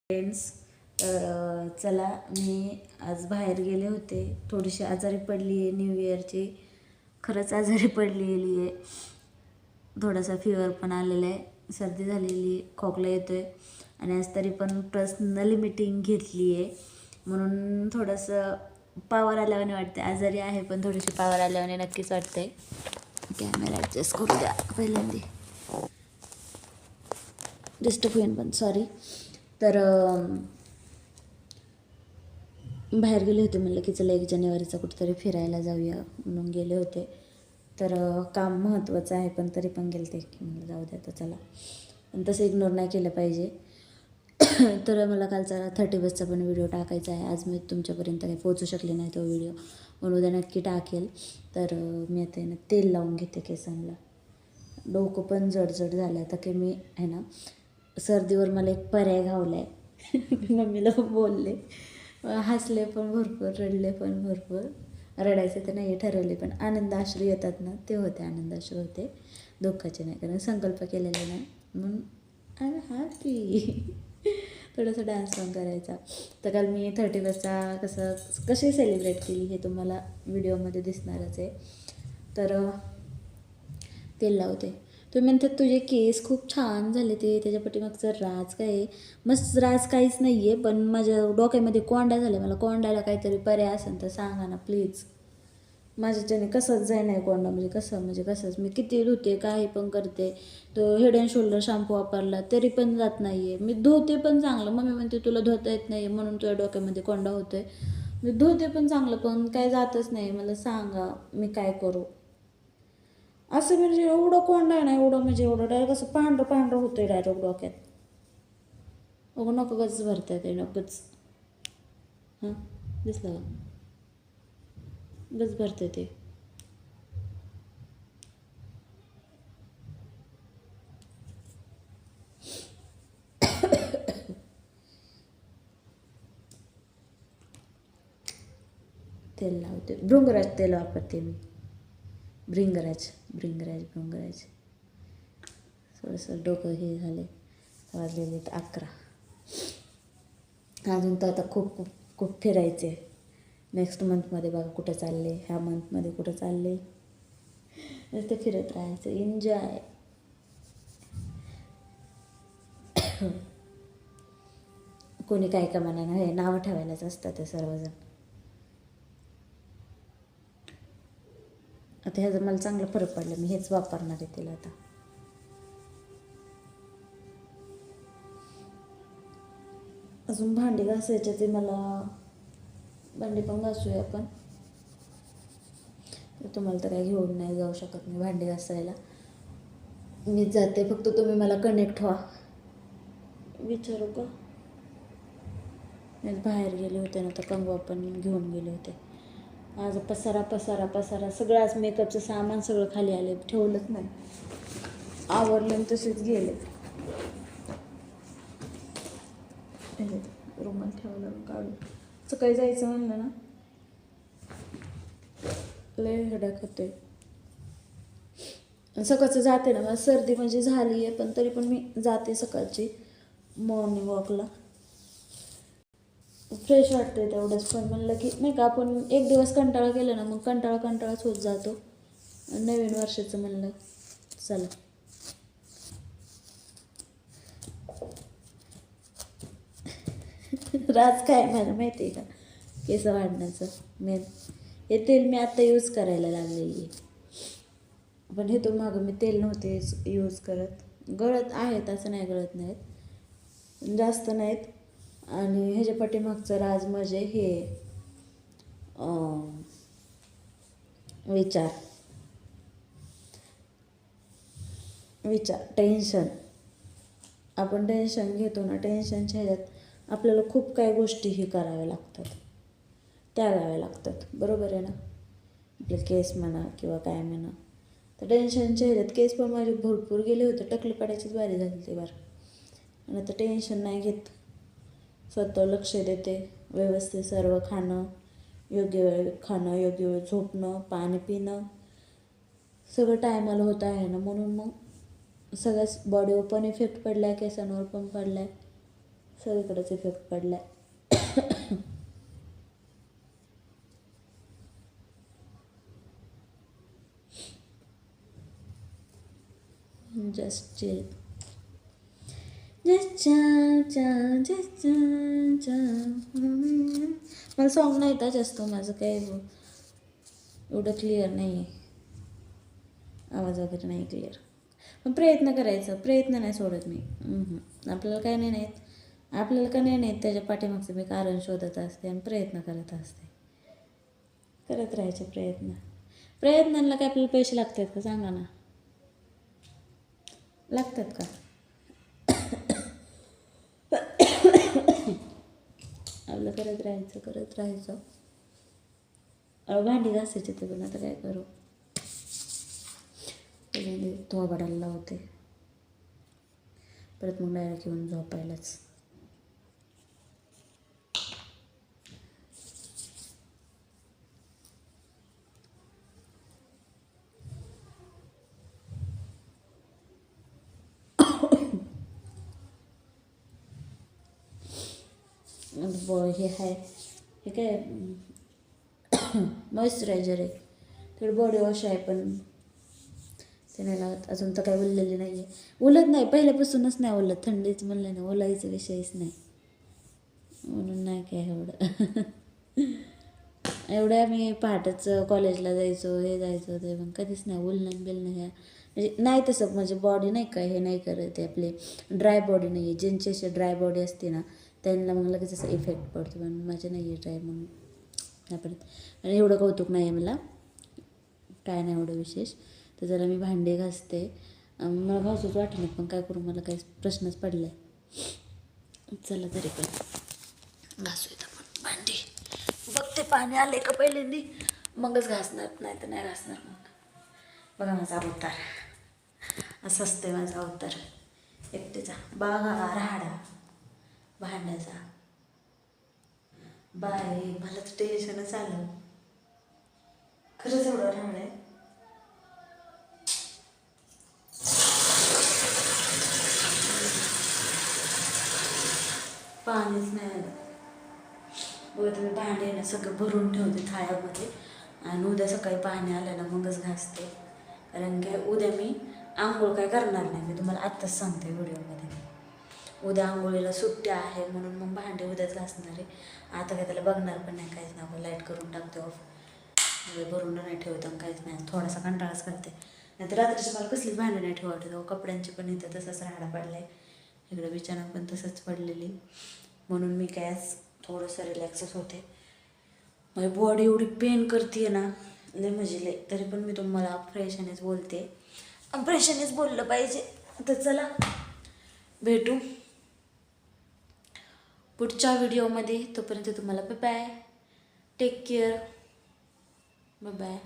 Friends, तर चला, मी आज बाहेर गेले होते. थोडीशी आजारी पडली आहे. न्यू इयरची खरंच आजारी पडलेली आहे. थोडासा फीवर पण आलेला आहे, सर्दी झालेली, खोकला येतो आहे. आणि आज तरी पण पर्सनली मीटिंग घेतली आहे म्हणून थोडंसं पावर आल्यावाने वाटते. आजारी आहे पण थोडीशी पावर आल्यावाने नक्कीच वाटते. कॅमेरा ॲडजस्ट करू द्या पहिल्यांदा, डिस्टर्ब होईन पण सॉरी. तर बाहेर गेले होते, म्हणलं की चला 1 जानेवारीचा कुठेतरी फिरायला जाऊया म्हणून गेले होते. तर काम महत्त्वाचं आहे पण तरी पण गेले ते, की म्हणलं जाऊ द्या तर चला, पण तसं इग्नोर नाही केलं पाहिजे. तर मला कालचा 31चा पण व्हिडिओ टाकायचा आहे. आज मी तुमच्यापर्यंत काही पोहोचू शकले नाही तो व्हिडिओ, म्हणून उद्या नक्की टाकेल. तर मी आता आहे ना तेल लावून घेते केसांना. डोकं पण जडजड झालं आता, की मी आहे ना सर्दीवर मला एक पर्याय घावला आहे. मम्मीला बोलले, हसले पण भरपूर, रडले पण भरपूर. रडायचे तर नाही ठरवले, पण आनंदाश्रू येतात ना ते होते, आनंदाश्रू होते, दुःखाचे नाही, कारण संकल्प केलेले नाही म्हणून आय एम हॅपी. थोडंसं डान्स पण करायचा. तर काल मी 31चा कशी सेलिब्रेट केली हे तुम्हाला व्हिडिओमध्ये दिसणारच आहे. तर तेल लावते. तुम्ही म्हणतात तुझे केस खूप छान झाले, ते त्याच्या पाठीमागचं राज काय आहे? मस्त राज काहीच नाही आहे, पण माझ्या डोक्यामध्ये कोंडा झाला. मला कोंडायला काहीतरी पर्याय असेल तर सांगा ना प्लीज. माझ्याच्याने कसंच जाय नाही कोंडा, म्हणजे कसंच मी किती धुते, काही पण करते. तो हेड अँड शोल्डर शॅम्पू वापरला तरी पण जात नाही आहे. मी धुते पण चांगलं, मम्मी म्हणते तुला धुता येत नाही म्हणून तुझ्या डोक्यामध्ये कोंडा होतो आहे. मी धुते पण चांगलं पण काय जातच नाही. मला सांगा मी काय करू. असं म्हणजे एवढं कोंडा आहे ना, एवढं डायरेक्ट असं पांढरं पांढरं होतं आहे डायरेक्ट डोक्यात. नको गच भरतं ते, नकोच. हां दिसलं का? गच भरते ते. तेल लावते, भृंगराज तेल वापरते मी. भृंगराज. थोडंसं डोकं हे झाले, वाजलेले 11. अजून तर आता खूप खूप खूप फिरायचे. नेक्स्ट मंथमध्ये बघा कुठं चालले, ह्या मंथमध्ये कुठं चालले, नुसतं फिरत राहायचं, एन्जॉय. कोणी काय का म्हणा, हे नावं ठेवायलाच असतात ते सर्वजण. आता ह्याचा मला चांगला फरक पडला, मी हेच वापरणार आहे तिला आता. अजून भांडी घासायचे, ते मला भांडी पण घासूया आपण. तुम्हाला तर काही घेऊन नाही जाऊ शकत मी भांडी घासायला, मीच जाते. फक्त तुम्ही मला कनेक्ट व्हा. विचारू का? मी बाहेर गेले होते ना, तर कंगवा पण घेऊन गेले होते. आज पसारा सगळं, आज मेकअपचं सामान सगळं खाली आले, ठेवलंच नाही. आवरले आणि तसेच गेले. रुमाल ठेवलं काढून. सकाळी जायचं म्हणलं ना, लय हेडाक होते. सकाळचं जाते ना, मला सर्दी म्हणजे झाली आहे, पण तरी पण मी जाते सकाळची मॉर्निंग वॉकला. फ्रेश वाटते तेवढंच. पण म्हणलं की नाही का, आपण एक दिवस कंटाळा केला ना, मग कंटाळाच होत जातो. नवीन वर्षाचं म्हणलं चला. राज काय मला माहिती आहे का, केस वाढण्याचं मेन हे तेल मी आत्ता यूज करायला लागलेली आहे. पण हे तो मागं मी तेल नव्हते यूज करत. गळत आहेत असं नाही, गळत नाहीत, जास्त नाहीत. आणि ह्याच्या पाठीमागचं राज म्हणजे हे विचार टेन्शन. आपण टेन्शन घेतो ना, टेन्शनच्या ह्याच्यात आपल्याला खूप काही गोष्टी हे कराव्या लागतात, त्यागाव्या लागतात, बरोबर आहे ना. आपले केस म्हणा किंवा काय म्हणा, तर टेन्शनच्या ह्याच्यात केस पण माझे भरपूर गेले होते, टकली पडायचीच बारी झाली ते बरं. आणि आता टेन्शन नाही घेत, स्वतः लक्ष देते, व्यवस्थित सर्व खाणं, योग्य वेळ खाणं, योग्य वेळ झोपणं, पाणी पिणं सगळं टायमाला होत आहे ना, म्हणून मग सगळ्याच बॉडीवर पण इफेक्ट पडला आहे, केसांवर पण पडला आहे. सगळीकडेच इफेक्ट पडला आहे. जस्ट चिल, जस्ट जस्ट मला सॉन्ग नाही येतात जास्त, माझं काय एवढं क्लिअर नाही आहे, आवाज वगैरे नाही क्लिअर. पण प्रयत्न करायचं, प्रयत्न नाही सोडत मी. आपल्याला काय नाही नाहीत, आपल्याला का नाही नाहीत त्याच्या पाठीमागचं मी कारण शोधत असते आणि प्रयत्न करत असते. करत राहायचे प्रयत्न. प्रयत्नांना काय आपल्याला पैसे लागतात का सांगा ना, लागतात का? आपलं करत राहायचं, करत राहायचं. भांडी घासायची ते पण आता काय करू, थोबाडाला लावते, परत मग डायरेक्ट येऊन झोपायलाच. हे आहे, हे काय मॉइश्चरायझर आहे, थोडी बॉडी वॉश आहे, पण ते नाही लावत अजून, तर काय उरलेली नाही आहे. उलत नाही, पहिल्यापासूनच नाही उलत, थंडीच म्हणलं ना, ओलायचा विषयच नाही, म्हणून नाही काय एवढं. एवढ्या मी पहाटच कॉलेजला जायचो, हे जायचं ते, पण कधीच नाही उलणं बिलणं ह्या, म्हणजे नाही तसं. म्हणजे बॉडी नाही काय हे नाही करत, ते आपले ड्राय बॉडी नाही आहे, ज्यांची अशी ड्राय बॉडी असते ना त्यांना मग लगेच असं इफेक्ट पडतो, पण माझे नाही आहे ड्राय, म्हणून नाही पडत. आणि एवढं कौतुक नाही आहे मला, काय नाही एवढं विशेष. तर जरा मी भांडे घासते, मला घासूच वाटलं पण काय करू, मला काही प्रश्नच पडला आहे. चला तरी पण घासूयात आपण भांडी. बघते पाणी आले का पहिल्यांदी, मगच घासणार, नाही तर नाही घासणार. मग बघा माझा अवतार, असं असते माझा अवतार एकटीचा. बागा राहाडा भांड्याचा. बाय, मला तर टेन्शनच आलं, खरंच एवढं राहाड आहे. पाणीच नाही आलं. बघा तुम्ही, भांडे ना सगळं भरून ठेवते थाळ्यामध्ये, आणि उद्या सकाळी पाणी आलं ना मगच घासते. कारण की उद्या मी आंघोळ काय करणार नाही, मी तुम्हाला आत्ताच सांगते व्हिडिओमध्ये. उद्या आंघोळीला सुट्टी आहे, म्हणून मग भांडे उद्याच घासणार आहे. आता काय त्याला बघणार पण नाही, काहीच नाही. लाईट करून टाकते ऑफ, भरून नाही ठेवत आणि काहीच नाही, थोडासा कंटाळाच करते. नाही तर रात्रीची मला कसलीच भांडे नाही ठेवत, कपड्यांची पण इथं तसंच राहाडा पडला आहे, इकडं बिछाना पण तसंच पडलेली, म्हणून मी काय थोडंसं रिलॅक्सच होते. माझी बॉडी एवढी पेन करते ना, लय म्हणजे लय, तरी पण मी तुम्हाला फ्रेशनेच बोलते, फ्रेशनेच बोललं पाहिजे. तर चला भेटू पुढच्या व्हिडिओमध्ये, तोपर्यंत तुम्हाला bye bye, take care, bye bye.